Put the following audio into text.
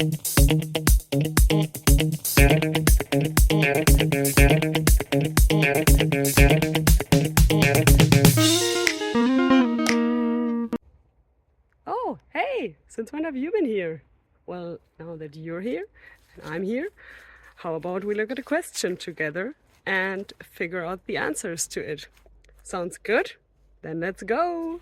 Oh, hey, since when have you been here? Well, now that you're here and I'm here, how about we look at a question together and figure out the answers to it? Sounds good? Then let's go!